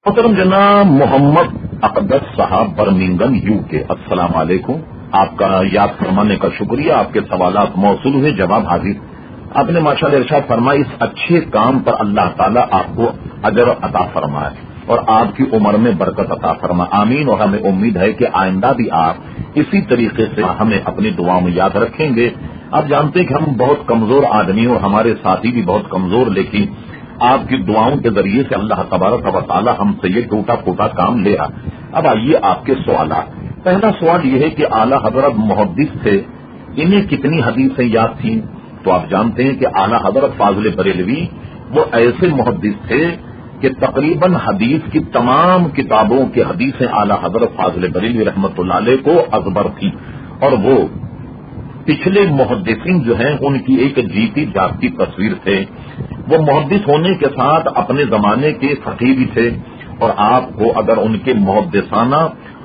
محترم جناب محمد اقدس صاحب برمنگم UK، السلام علیکم۔ آپ کا یاد فرمانے کا شکریہ، آپ کے سوالات موصول ہوئے، جواب حاضر۔ آپ نے ماشاءاللہ ارشاد فرمایا اس اچھے کام پر اللہ تعالیٰ آپ کو اجر عطا فرمائے اور آپ کی عمر میں برکت عطا فرمائے، آمین۔ اور ہمیں امید ہے کہ آئندہ بھی آپ اسی طریقے سے ہمیں اپنی دعا میں یاد رکھیں گے۔ آپ جانتے ہیں کہ ہم بہت کمزور آدمی اور ہمارے ساتھی بھی بہت کمزور، لیکن آپ کی دعاؤں کے ذریعے سے اللہ تبارک و تعالی ہم سے یہ ٹوٹا پھوٹا کام لے رہا۔ اب آئیے آپ کے سوالات۔ پہلا سوال یہ ہے کہ اعلیٰ حضرت محدث تھے، انہیں کتنی حدیثیں یاد تھیں؟ تو آپ جانتے ہیں کہ اعلیٰ حضرت فاضل بریلوی وہ ایسے محدث تھے کہ تقریباً حدیث کی تمام کتابوں کی حدیثیں اعلیٰ حضرت فاضل بریلوی رحمۃ اللہ علیہ کو ازبر تھی، اور وہ پچھلے محدثین جو ہیں ان کی ایک جیتی جاگتی تصویر تھے۔ وہ محدث ہونے کے ساتھ اپنے زمانے کے فقیہ بھی تھے، اور آپ کو اگر ان کے محدثانہ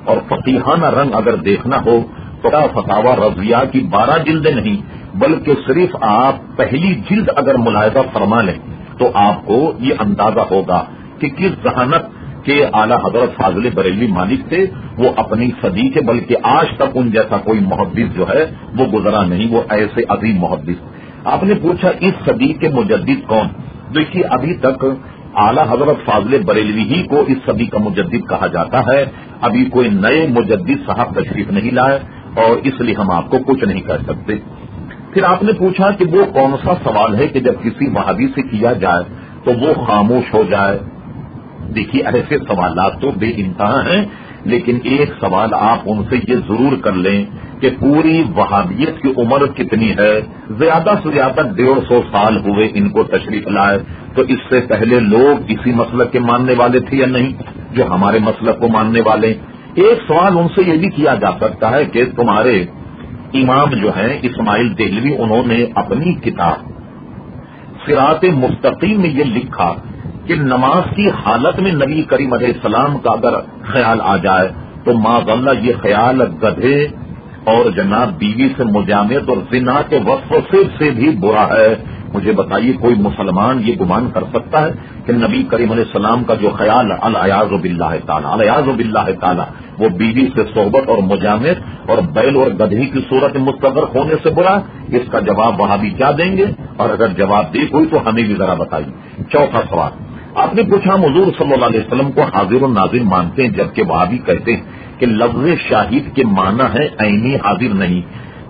اور فقیحانہ رنگ اگر دیکھنا ہو تو فتاوی رضویہ کی 12 جلدیں نہیں بلکہ صرف آپ پہلی جلد اگر ملاحظہ فرما لیں تو آپ کو یہ اندازہ ہوگا کہ کس ذہانت کے اعلیٰ حضرت فاضل بریلوی مالک تھے۔ وہ اپنی صدی کے بلکہ آج تک ان جیسا کوئی محدث جو ہے وہ گزرا نہیں، وہ ایسے عظیم محدث۔ آپ نے پوچھا اس صدی کے مجدد کون؟ دیکھیے ابھی تک اعلیٰ حضرت فاضل بریلوی ہی کو اس صدی کا مجدد کہا جاتا ہے، ابھی کوئی نئے مجدد صاحب تشریف نہیں لائے، اور اس لیے ہم آپ کو کچھ نہیں کہہ سکتے۔ پھر آپ نے پوچھا کہ وہ کون سا سوال ہے کہ جب کسی وہابی سے کیا جائے تو وہ خاموش ہو جائے؟ دیکھیے ایسے سوالات تو بے انتہا ہیں، لیکن ایک سوال آپ ان سے یہ ضرور کر لیں کہ پوری وہابیت کی عمر کتنی ہے؟ زیادہ سے زیادہ 150 سال ہوئے ان کو تشریف لائے، تو اس سے پہلے لوگ اسی مسلک کے ماننے والے تھے یا نہیں جو ہمارے مسلک کو ماننے والے؟ ایک سوال ان سے یہ بھی کیا جا سکتا ہے کہ تمہارے امام جو ہیں اسماعیل دہلوی، انہوں نے اپنی کتاب صراط مستقیم میں یہ لکھا کہ نماز کی حالت میں نبی کریم علیہ السلام کا اگر خیال آ جائے تو معاذ یہ خیال گدھے اور جناب بیوی سے مجامعت اور زنا کے وصف سے بھی برا ہے۔ مجھے بتائیے کوئی مسلمان یہ گمان کر سکتا ہے کہ نبی کریم علیہ السلام کا جو خیال الیاذ باللہ تعالی وہ بیوی سے صحبت اور مجامعت اور بیل اور گدھی کی صورت مستغرق ہونے سے برا؟ اس کا جواب وہابی کیا دیں گے؟ اور اگر جواب دے کوئی تو ہمیں بھی ذرا بتائیے۔ چوتھا سوال آپ نے پوچھا ہم حضور صلی اللہ علیہ وسلم کو حاضر و ناظر مانتے ہیں، جبکہ وہابی کہتے ہیں کہ لفظ شاہد کے معنی ہے عینی حاضر نہیں۔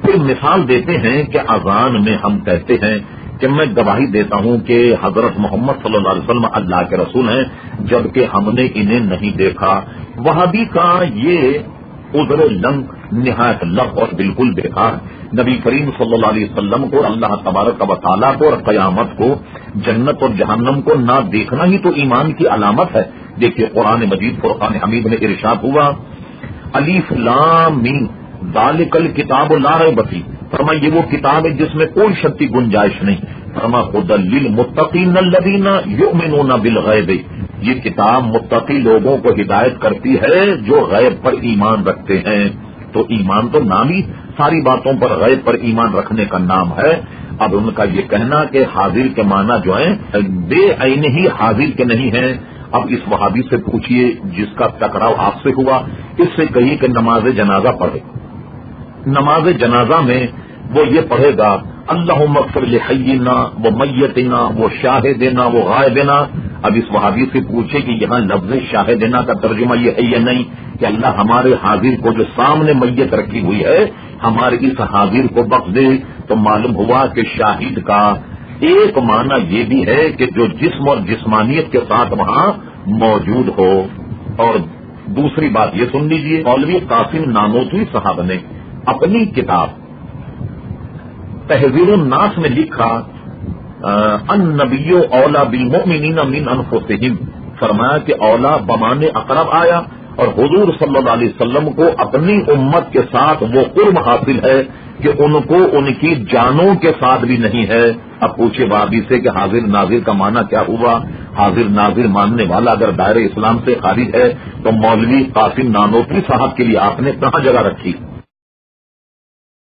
پھر مثال دیتے ہیں کہ اذان میں ہم کہتے ہیں کہ میں گواہی دیتا ہوں کہ حضرت محمد صلی اللہ علیہ وسلم اللہ کے رسول ہیں، جبکہ ہم نے انہیں نہیں دیکھا۔ وہابی کا یہ عذر لنگ نہایت لغو اور بالکل بیکار۔ نبی کریم صلی اللہ علیہ وسلم کو، اللہ تبارک و تعالیٰ کو اور قیامت کو، جنت اور جہنم کو نہ دیکھنا ہی تو ایمان کی علامت ہے۔ دیکھیے قرآن مجید فرقان حمید میں ارشاد ہوا الف لام میم ذالک الکتاب لا ریب فیہ، فرمایا یہ وہ کتاب ہے جس میں کوئی شک کی گنجائش نہیں۔ فرمایا ھدی للمتقین الذین یؤمنون بالغیب، یہ کتاب متقی لوگوں کو ہدایت کرتی ہے جو غیب پر ایمان رکھتے ہیں۔ تو ایمان تو نام ہی ساری باتوں پر غیب پر ایمان رکھنے کا نام ہے۔ اب ان کا یہ کہنا کہ حاضر کے معنی جو ہیں بے عین ہی حاضر کے نہیں ہیں۔ اب اس وہابی سے پوچھئے جس کا ٹکراؤ آپ سے ہوا، اس سے کہیے کہ نماز جنازہ پڑھے۔ نماز جنازہ میں وہ یہ پڑھے گا اللہم اغفر لحینا و میتنا و شاہدنا و غائبنا۔ اب اس وہابی سے پوچھے کہ یہاں لفظ شاہدنا کا ترجمہ یہ ہے یا نہیں کہ اللہ ہمارے حاضر کو جو سامنے میت رکھی ہوئی ہے ہمارے اس حاضر کو بخش دے۔ تو معلوم ہوا کہ شاہد کا ایک معنی یہ بھی ہے کہ جو جسم اور جسمانیت کے ساتھ وہاں موجود ہو۔ اور دوسری بات یہ سن لیجئے، مولوی قاسم نانوتوی صاحب نے اپنی کتاب تحذیر الناس میں لکھا النبی اولا بالمؤمنین من انفسہم، فرمایا کہ اولا بمانے اقرب آیا، اور حضور صلی اللہ علیہ وسلم کو اپنی امت کے ساتھ وہ قرب حاصل ہے کہ ان کو ان کی جانوں کے ساتھ بھی نہیں ہے۔ اب پوچھے وہابی سے کہ حاضر ناظر کا معنی کیا ہوا؟ حاضر ناظر ماننے والا اگر دائرہ اسلام سے خارج ہے تو مولوی قاسم نانوتوی صاحب کے لیے آپ نے کہاں جگہ رکھی؟